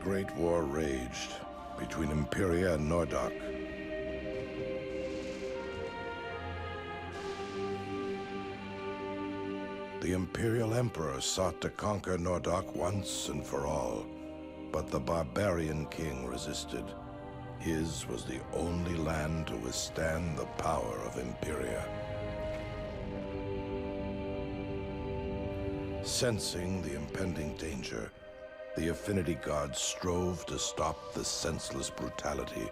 Great War raged between Imperia and Nordok. The Imperial Emperor sought to conquer Nordok once and for all, but the barbarian king resisted. His was the only land to withstand the power of Imperia. Sensing the impending danger, the Affinity Gods strove to stop the senseless brutality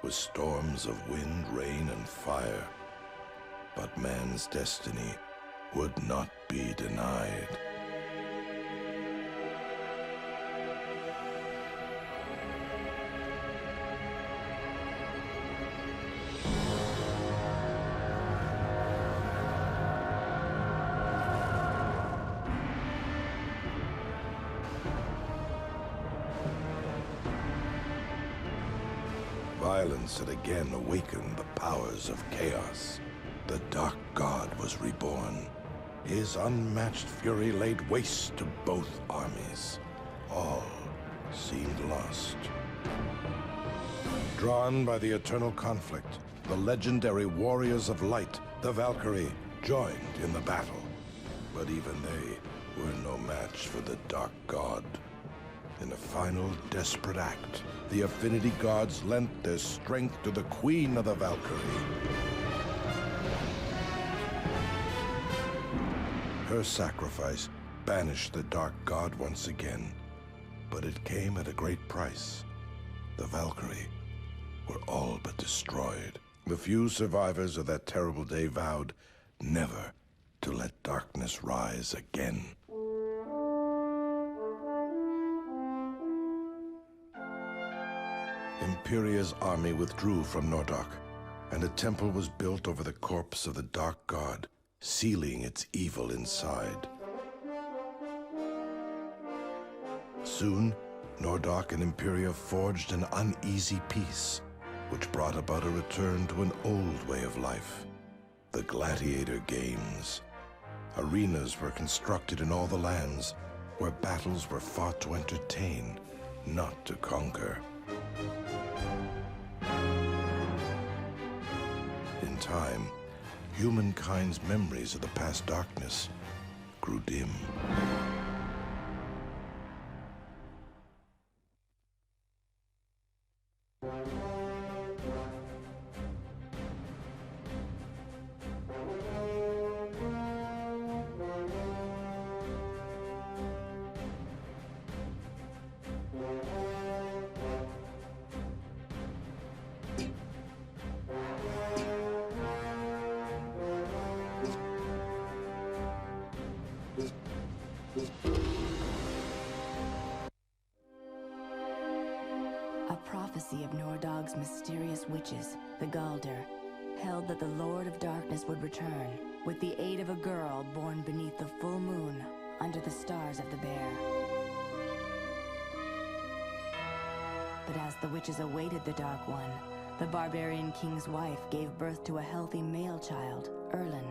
with storms of wind, rain, and fire. But man's destiny would not be denied. Violence had again awakened the powers of chaos. The Dark God was reborn. His unmatched fury laid waste to both armies. All seemed lost. Drawn by the eternal conflict, the legendary warriors of light, the Valkyrie, joined in the battle. But even they were no match for the Dark God. In a final desperate act, the Affinity Gods lent their strength to the Queen of the Valkyrie. Her sacrifice banished the Dark God once again, but it came at a great price. The Valkyrie were all but destroyed. The few survivors of that terrible day vowed never to let darkness rise again. Imperia's army withdrew from Nordok, and a temple was built over the corpse of the Dark God, sealing its evil inside. Soon, Nordok and Imperia forged an uneasy peace, which brought about a return to an old way of life, the gladiator games. Arenas were constructed in all the lands, where battles were fought to entertain, not to conquer. In time, humankind's memories of the past darkness grew dim. A prophecy of Nordog's mysterious witches, the Galder, held that the Lord of Darkness would return with the aid of a girl born beneath the full moon under the stars of the Bear. But as the witches awaited the Dark One, the barbarian king's wife gave birth to a healthy male child, Erlin.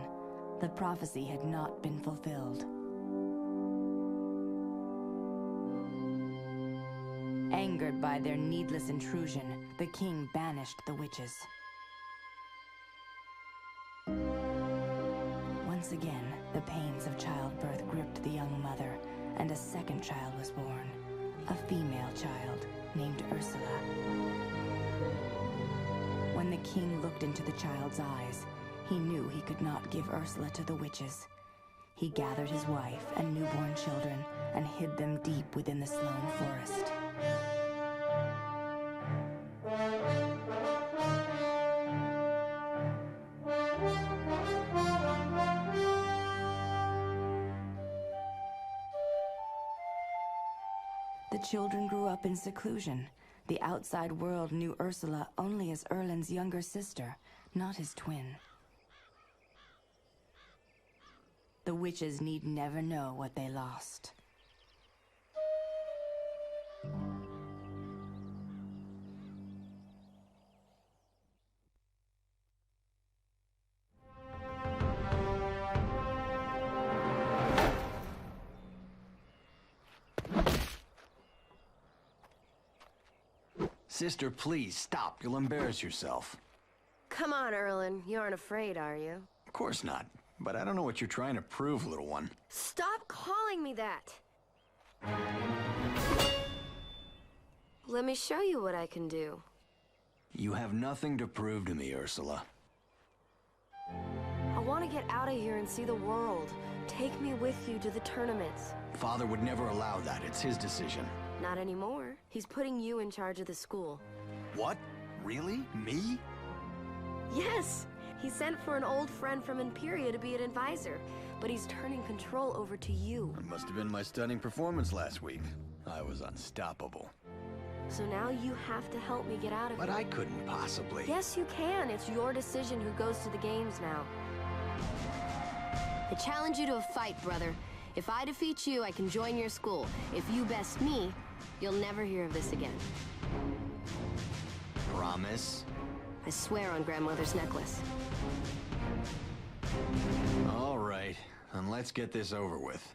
The prophecy had not been fulfilled. Angered by their needless intrusion, the king banished the witches. Once again, the pains of childbirth gripped the young mother, and a second child was born, a female child named Ursula. When the king looked into the child's eyes, he knew he could not give Ursula to the witches. He gathered his wife and newborn children and hid them deep within the Sloane Forest. The children grew up in seclusion. The outside world knew Ursula only as Erlin's younger sister, not his twin. The witches need never know what they lost. Sister, please, stop. You'll embarrass yourself. Come on, Erlen. You aren't afraid, are you? Of course not. But I don't know what you're trying to prove, little one. Stop calling me that! Let me show you what I can do. You have nothing to prove to me, Ursula. I want to get out of here and see the world. Take me with you to the tournaments. Father would never allow that. It's his decision. Not anymore. He's putting you in charge of the school. What? Really? Me? Yes! He sent for an old friend from Imperia to be an advisor, but he's turning control over to you. It must have been my stunning performance last week. I was unstoppable. So now you have to help me get out of here. But I couldn't possibly. Yes, you can. It's your decision who goes to the games now. I challenge you to a fight, brother. If I defeat you, I can join your school. If you best me, you'll never hear of this again. Promise? I swear on grandmother's necklace. All right, then let's get this over with.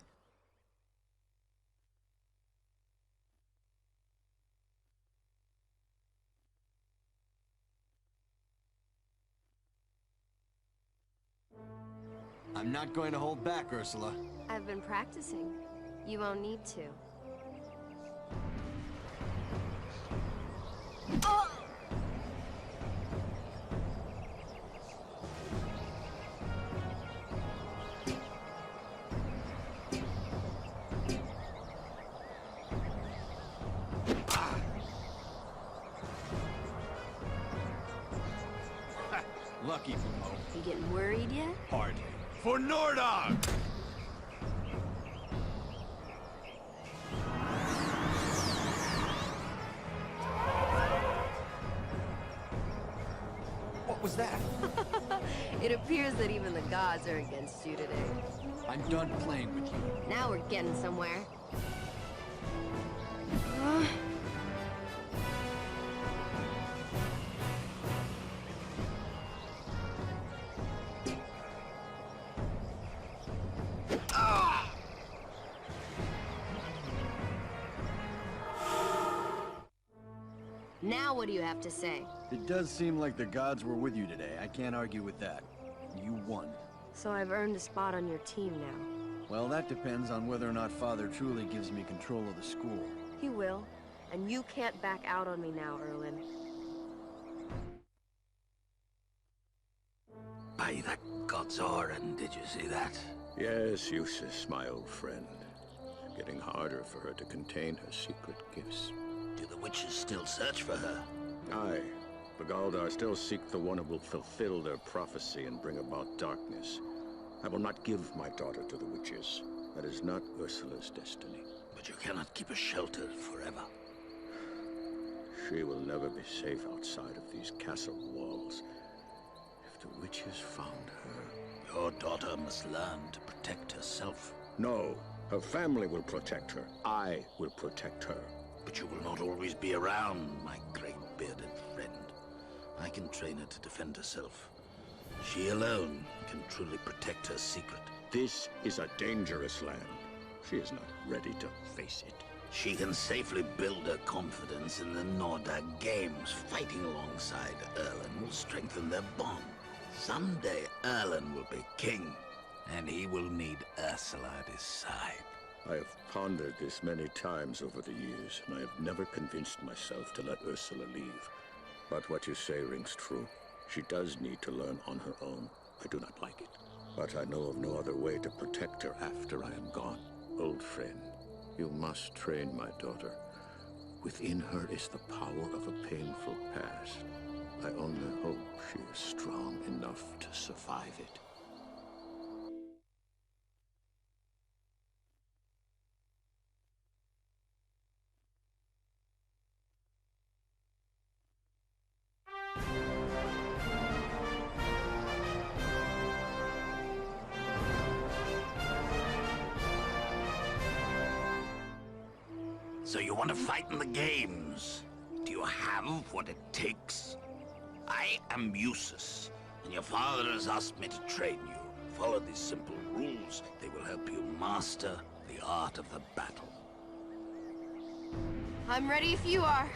I'm not going to hold back, Ursula. I've been practicing. You won't need to. Oh! Lucky for Mo. You getting worried yet? Hardly. For Nordog! What was that? It appears that even the gods are against you today. I'm done playing with you. Now we're getting somewhere. Now what do you have to say? It does seem like the gods were with you today. I can't argue with that. You won. So I've earned a spot on your team now. Well, that depends on whether or not Father truly gives me control of the school. He will. And you can't back out on me now, Erlen. By the gods, Oren, did you see that? Yes, Eustace, my old friend. It's getting harder for her to contain her secret gifts. Do the witches still search for her? Aye. The Galdar still seek the one who will fulfill their prophecy and bring about darkness. I will not give my daughter to the witches. That is not Ursula's destiny. But you cannot keep her sheltered forever. She will never be safe outside of these castle walls. If the witches found her... Your daughter must learn to protect herself. No, her family will protect her. I will protect her. But you will not always be around, my great bearded friend. I can train her to defend herself. She alone can truly protect her secret. This is a dangerous land. She is not ready to face it. She can safely build her confidence in the Nordag games. Fighting alongside Erlen will strengthen their bond. Someday Erlen will be king, and he will need Ursula at his side. I have pondered this many times over the years, and I have never convinced myself to let Ursula leave. But what you say rings true. She does need to learn on her own. I do not like it. But I know of no other way to protect her after I am gone. Old friend, you must train my daughter. Within her is the power of a painful past. I only hope she is strong enough to survive it. So you want to fight in the games? Do you have what it takes? I am Eustace, and your father has asked me to train you. Follow these simple rules. They will help you master the art of the battle. I'm ready if you are.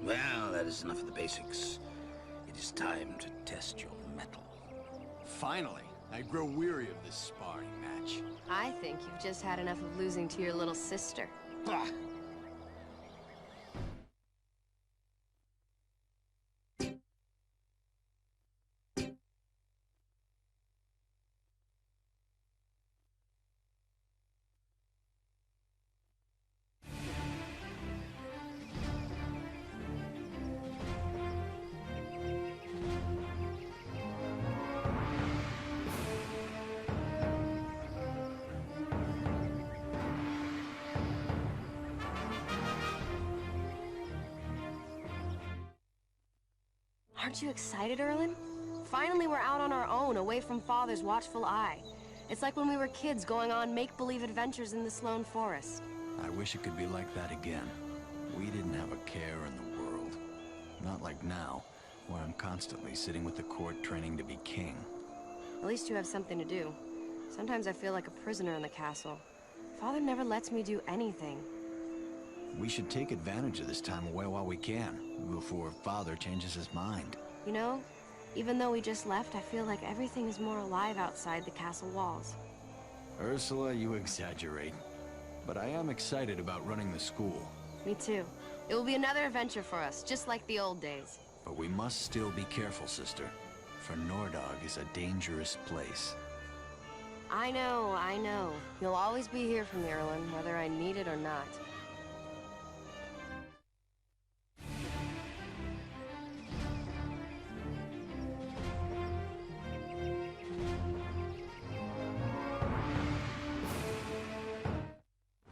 Well, that is enough of the basics. It is time to test your mettle. Finally, I grow weary of this sparring match. I think you've just had enough of losing to your little sister. Bah! Aren't you excited, Erlen? Finally, we're out on our own, away from Father's watchful eye. It's like when we were kids going on make-believe adventures in the Sloan Forest. I wish it could be like that again. We didn't have a care in the world. Not like now, where I'm constantly sitting with the court training to be king. At least you have something to do. Sometimes I feel like a prisoner in the castle. Father never lets me do anything. We should take advantage of this time away while we can, before Father changes his mind. You know, even though we just left, I feel like everything is more alive outside the castle walls. Ursula, you exaggerate. But I am excited about running the school. Me too. It will be another adventure for us, just like the old days. But we must still be careful, sister. For Nordog is a dangerous place. I know, I know. You'll always be here for me, Erlen, whether I need it or not.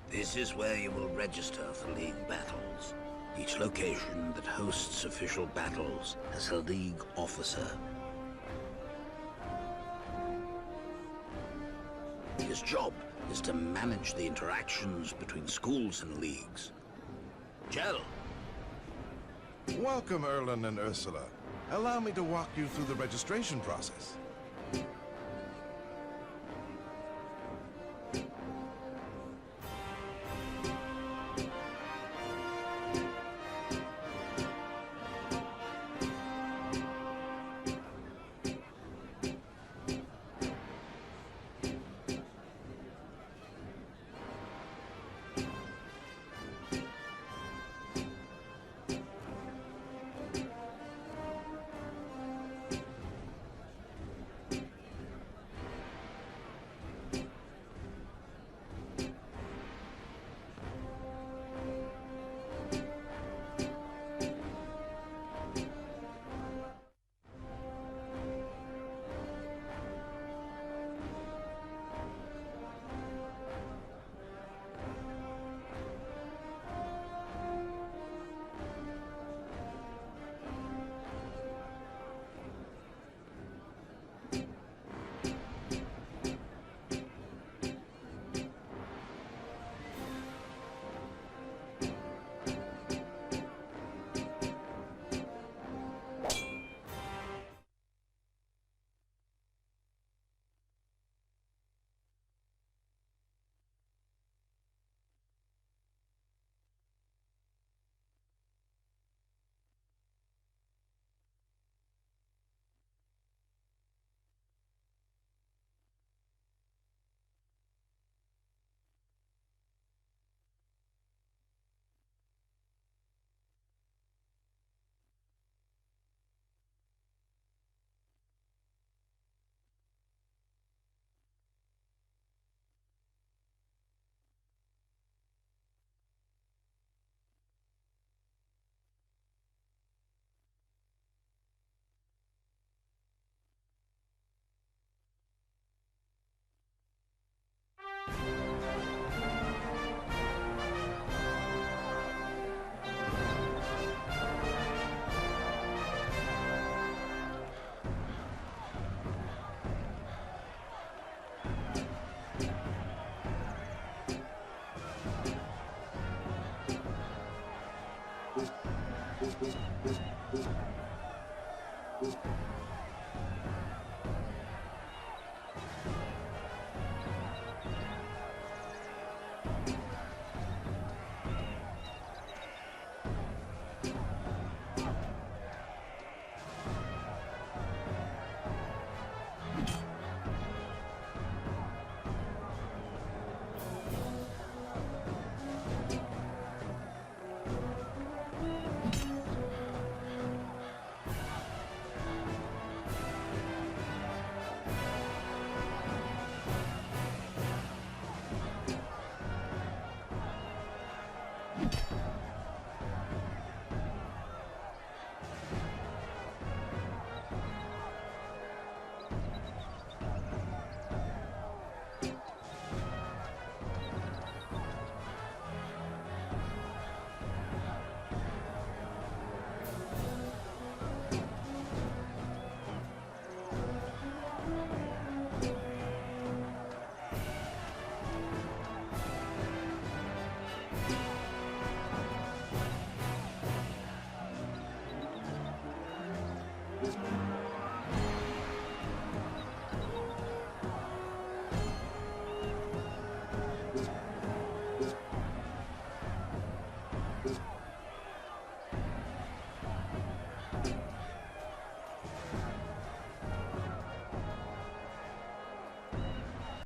This is where you will register for League battles. Each location that hosts official battles has a League officer. His job is to manage the interactions between schools and leagues. Jell. Welcome, Erlen and Ursula. Allow me to walk you through the registration process.